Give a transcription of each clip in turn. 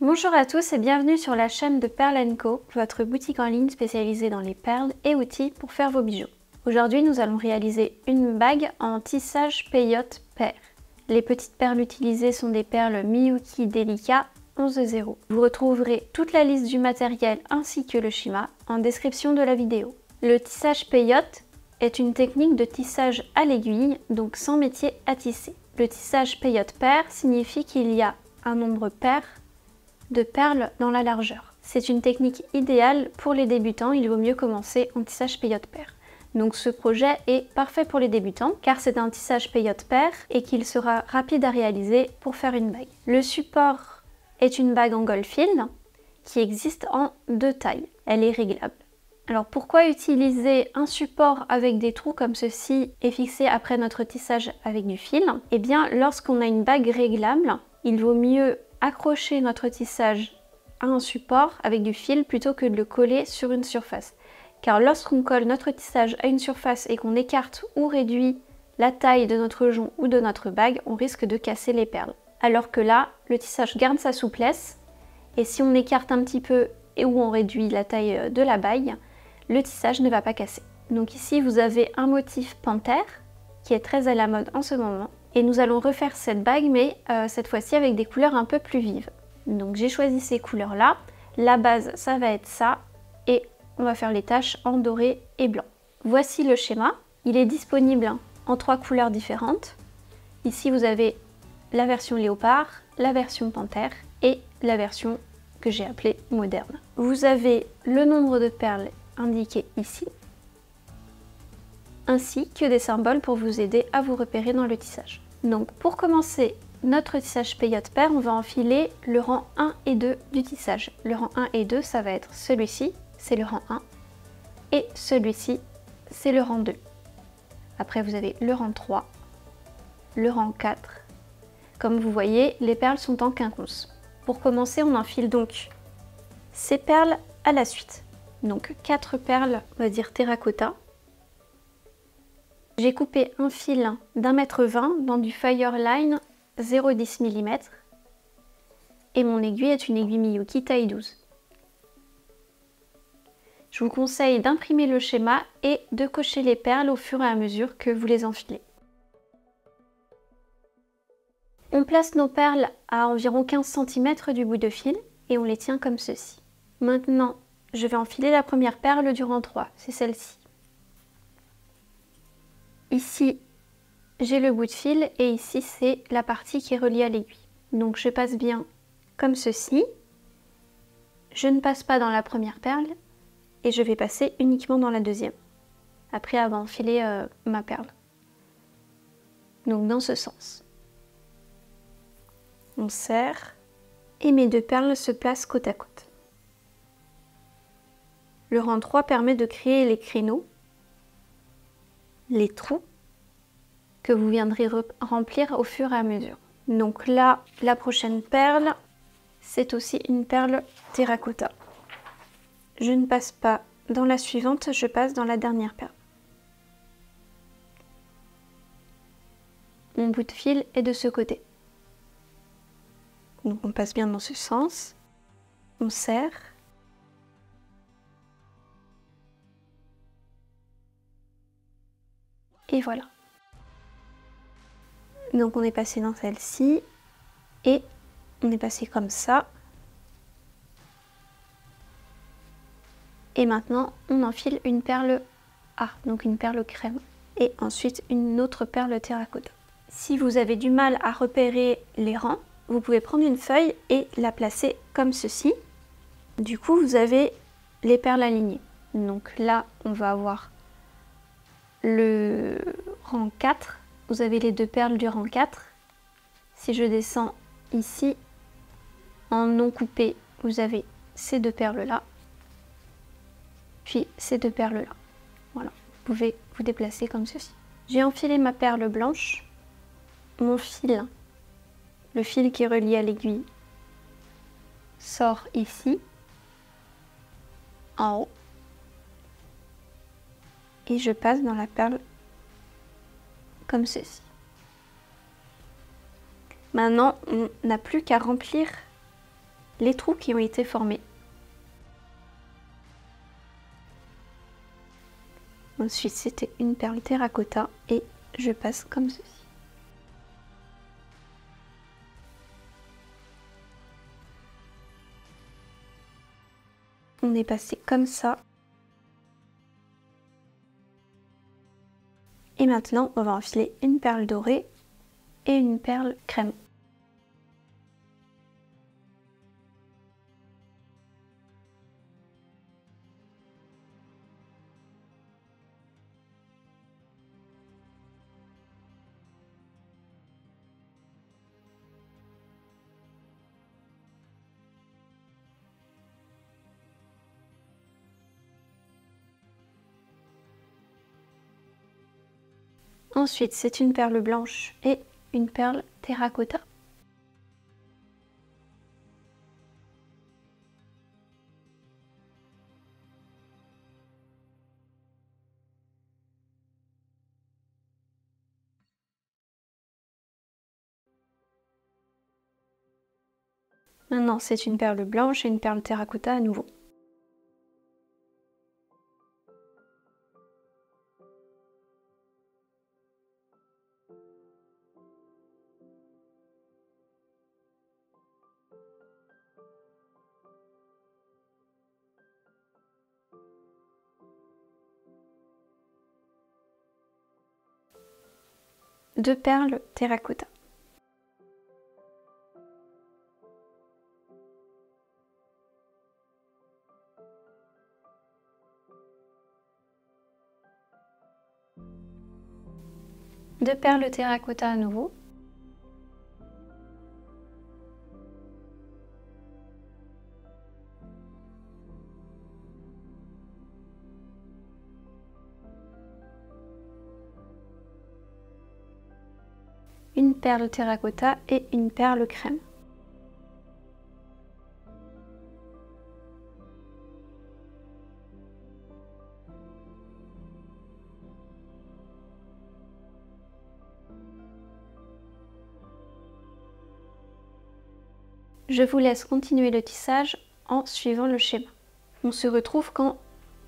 Bonjour à tous et bienvenue sur la chaîne de Pearl & Co, votre boutique en ligne spécialisée dans les perles et outils pour faire vos bijoux. Aujourd'hui, nous allons réaliser une bague en tissage peyote pair. Les petites perles utilisées sont des perles Miyuki Delica 11.0. Vous retrouverez toute la liste du matériel ainsi que le schéma en description de la vidéo. Le tissage peyote est une technique de tissage à l'aiguille, donc sans métier à tisser. Le tissage peyote pair signifie qu'il y a un nombre pair de perles dans la largeur. C'est une technique idéale pour les débutants, il vaut mieux commencer en tissage peyote pair. Donc ce projet est parfait pour les débutants car c'est un tissage peyote pair et qu'il sera rapide à réaliser pour faire une bague. Le support est une bague en gold field qui existe en deux tailles. Elle est réglable. Alors pourquoi utiliser un support avec des trous comme ceci et fixé après notre tissage avec du fil? Eh bien lorsqu'on a une bague réglable, il vaut mieux accrocher notre tissage à un support avec du fil plutôt que de le coller sur une surface. Car lorsqu'on colle notre tissage à une surface et qu'on écarte ou réduit la taille de notre jonc ou de notre bague, on risque de casser les perles. Alors que là, le tissage garde sa souplesse et si on écarte un petit peu et où on réduit la taille de la bague, le tissage ne va pas casser. Donc ici, vous avez un motif panthère qui est très à la mode en ce moment. Et nous allons refaire cette bague, mais cette fois-ci avec des couleurs un peu plus vives. Donc j'ai choisi ces couleurs-là. La base, ça va être ça. Et on va faire les taches en doré et blanc. Voici le schéma. Il est disponible en 3 couleurs différentes. Ici, vous avez la version léopard, la version panthère et la version que j'ai appelée moderne. Vous avez le nombre de perles indiqué ici, ainsi que des symboles pour vous aider à vous repérer dans le tissage. Donc pour commencer notre tissage peyote pair, on va enfiler le rang 1 et 2 du tissage. Le rang 1 et 2, ça va être celui-ci, c'est le rang 1, et celui-ci, c'est le rang 2. Après vous avez le rang 3, le rang 4. Comme vous voyez, les perles sont en quinconce. Pour commencer, on enfile donc ces perles à la suite. Donc 4 perles, on va dire terracotta. J'ai coupé un fil d'1,20 m dans du Fireline 0,10 mm et mon aiguille est une aiguille Miyuki taille 12. Je vous conseille d'imprimer le schéma et de cocher les perles au fur et à mesure que vous les enfilez. On place nos perles à environ 15 cm du bout de fil et on les tient comme ceci. Maintenant, je vais enfiler la première perle du rang 3, c'est celle-ci. Ici, j'ai le bout de fil et ici, c'est la partie qui est reliée à l'aiguille. Donc, je passe bien comme ceci. Je ne passe pas dans la première perle et je vais passer uniquement dans la deuxième, après avoir enfilé ma perle. Donc, dans ce sens. On serre et mes deux perles se placent côte à côte. Le rang 3 permet de créer les créneaux, les trous que vous viendrez remplir au fur et à mesure. Donc là, la prochaine perle, c'est aussi une perle terracotta. Je ne passe pas dans la suivante, je passe dans la dernière perle. Mon bout de fil est de ce côté. Donc on passe bien dans ce sens, on serre. Et voilà. Donc on est passé dans celle-ci et on est passé comme ça. Et maintenant on enfile une perle A, donc une perle crème. Et ensuite une autre perle terracotta. Si vous avez du mal à repérer les rangs, vous pouvez prendre une feuille et la placer comme ceci. Du coup vous avez les perles alignées. Donc là on va avoir le rang 4, vous avez les deux perles du rang 4. Si je descends ici, en non coupé, vous avez ces deux perles là, puis ces deux perles là. Voilà, vous pouvez vous déplacer comme ceci. J'ai enfilé ma perle blanche, mon fil, le fil qui est relié à l'aiguille, sort ici, en haut. Et je passe dans la perle comme ceci. Maintenant, on n'a plus qu'à remplir les trous qui ont été formés. Ensuite, c'était une perle terracotta et je passe comme ceci. On est passé comme ça. Et maintenant, on va enfiler une perle dorée et une perle crème. Ensuite, c'est une perle blanche et une perle terracotta. Maintenant, c'est une perle blanche et une perle terracotta à nouveau. Deux perles terracotta. Deux perles terracotta à nouveau. Une perle terracotta et une perle crème. Je vous laisse continuer le tissage en suivant le schéma. On se retrouve quand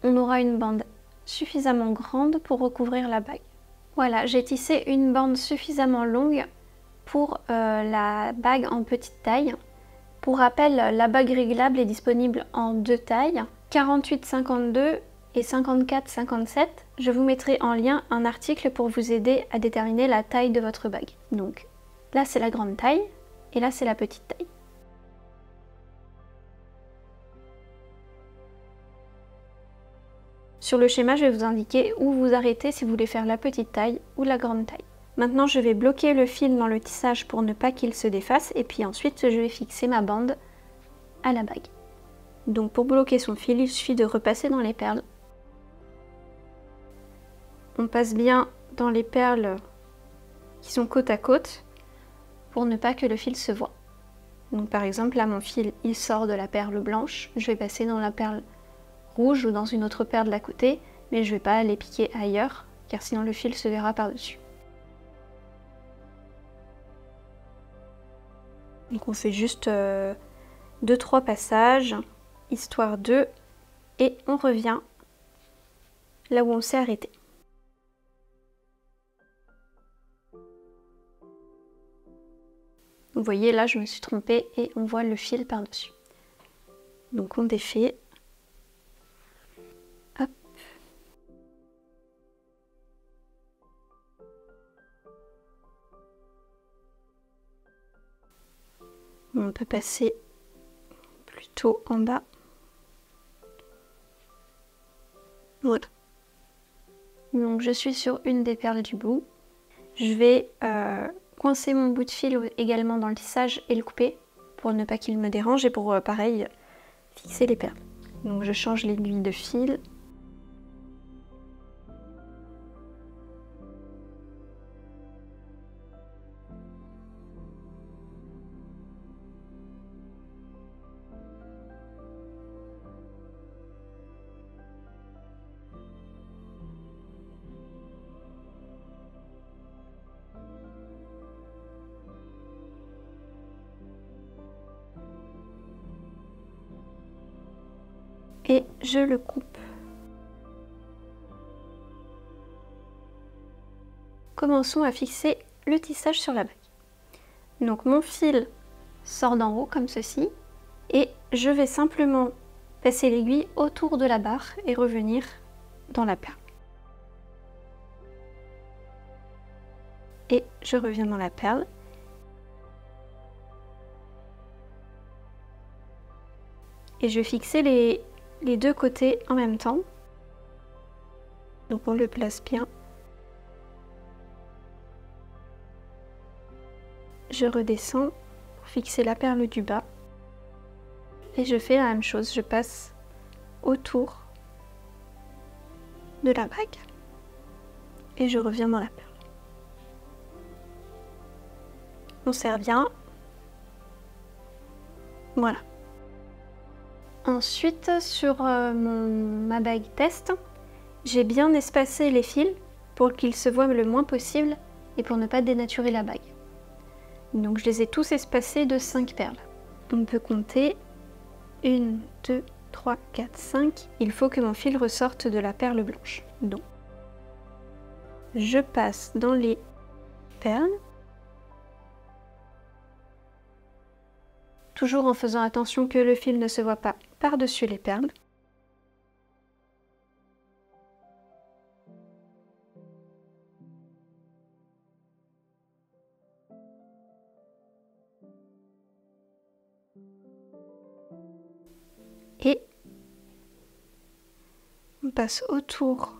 on aura une bande suffisamment grande pour recouvrir la bague. Voilà, j'ai tissé une bande suffisamment longue pour la bague en petite taille. Pour rappel, la bague réglable est disponible en deux tailles, 48-52 et 54-57. Je vous mettrai en lien un article pour vous aider à déterminer la taille de votre bague. Donc là c'est la grande taille et là c'est la petite taille. Sur le schéma, je vais vous indiquer où vous arrêtez si vous voulez faire la petite taille ou la grande taille. Maintenant, je vais bloquer le fil dans le tissage pour ne pas qu'il se défasse et puis ensuite, je vais fixer ma bande à la bague. Donc pour bloquer son fil, il suffit de repasser dans les perles. On passe bien dans les perles qui sont côte à côte pour ne pas que le fil se voie. Donc par exemple, là mon fil, il sort de la perle blanche, je vais passer dans la perle rouge ou dans une autre perle d'à côté, mais je ne vais pas les piquer ailleurs, car sinon le fil se verra par-dessus. Donc on fait juste 2-3 passages, histoire de, et on revient là où on s'est arrêté. Vous voyez, là je me suis trompée et on voit le fil par-dessus. Donc on défait. Hop. On peut passer plutôt en bas. Voilà. Donc je suis sur une des perles du bout. Je vais coincer mon bout de fil également dans le tissage et le couper pour ne pas qu'il me dérange et pour pareil fixer les perles. Donc je change l'aiguille de fil. et je le coupe. Commençons à fixer le tissage sur la bague. Donc mon fil sort d'en haut comme ceci et je vais simplement passer l'aiguille autour de la barre et revenir dans la perle. Et je reviens dans la perle. Et je vais fixer les deux côtés en même temps. Donc on le place bien. Je redescends pour fixer la perle du bas. Et je fais la même chose, je passe autour de la bague. Et je reviens dans la perle. On serre bien. Voilà. Ensuite, sur ma bague test, j'ai bien espacé les fils pour qu'ils se voient le moins possible et pour ne pas dénaturer la bague. Donc je les ai tous espacés de 5 perles. On peut compter 1, 2, 3, 4, 5. Il faut que mon fil ressorte de la perle blanche. Donc, je passe dans les perles, toujours en faisant attention que le fil ne se voit pas par-dessus les perles. Et on passe autour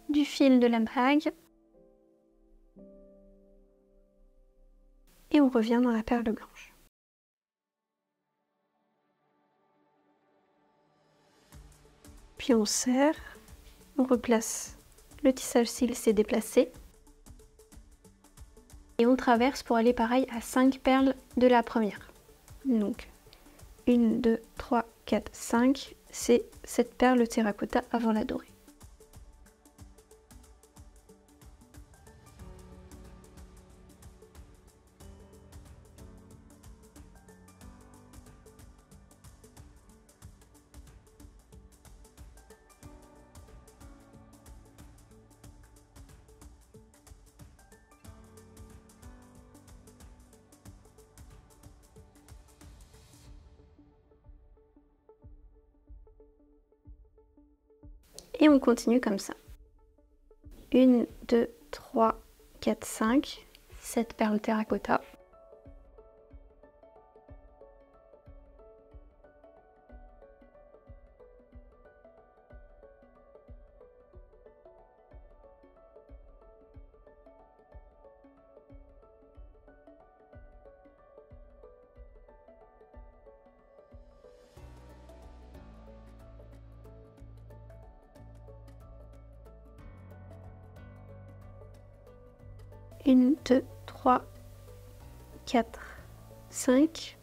du fil de la bague. Et on revient dans la perle blanche. Puis on serre, on replace le tissage s'il s'est déplacé. Et on traverse pour aller pareil à 5 perles de la première. Donc 1, 2, 3, 4, 5, c'est cette perle terracotta avant la dorée. Et on continue comme ça. 1, 2, 3, 4, 5, 7 perles terracotta. Une, 2, 3, 4, 5.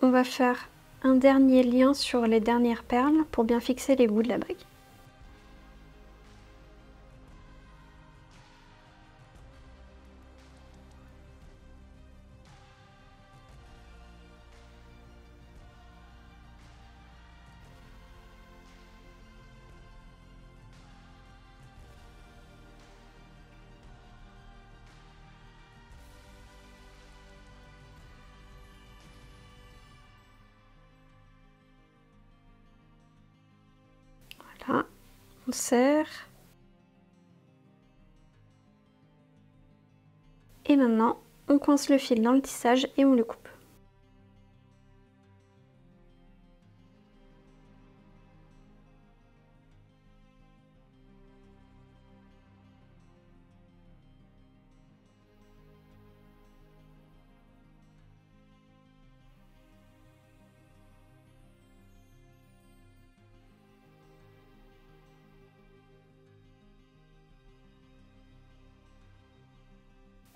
On va faire un dernier lien sur les dernières perles pour bien fixer les bouts de la bague. Voilà, on serre. Et maintenant, on coince le fil dans le tissage et on le coupe.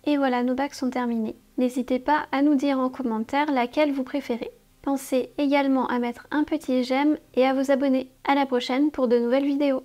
Et voilà, nos bagues sont terminées. N'hésitez pas à nous dire en commentaire laquelle vous préférez. Pensez également à mettre un petit j'aime et à vous abonner. À la prochaine pour de nouvelles vidéos.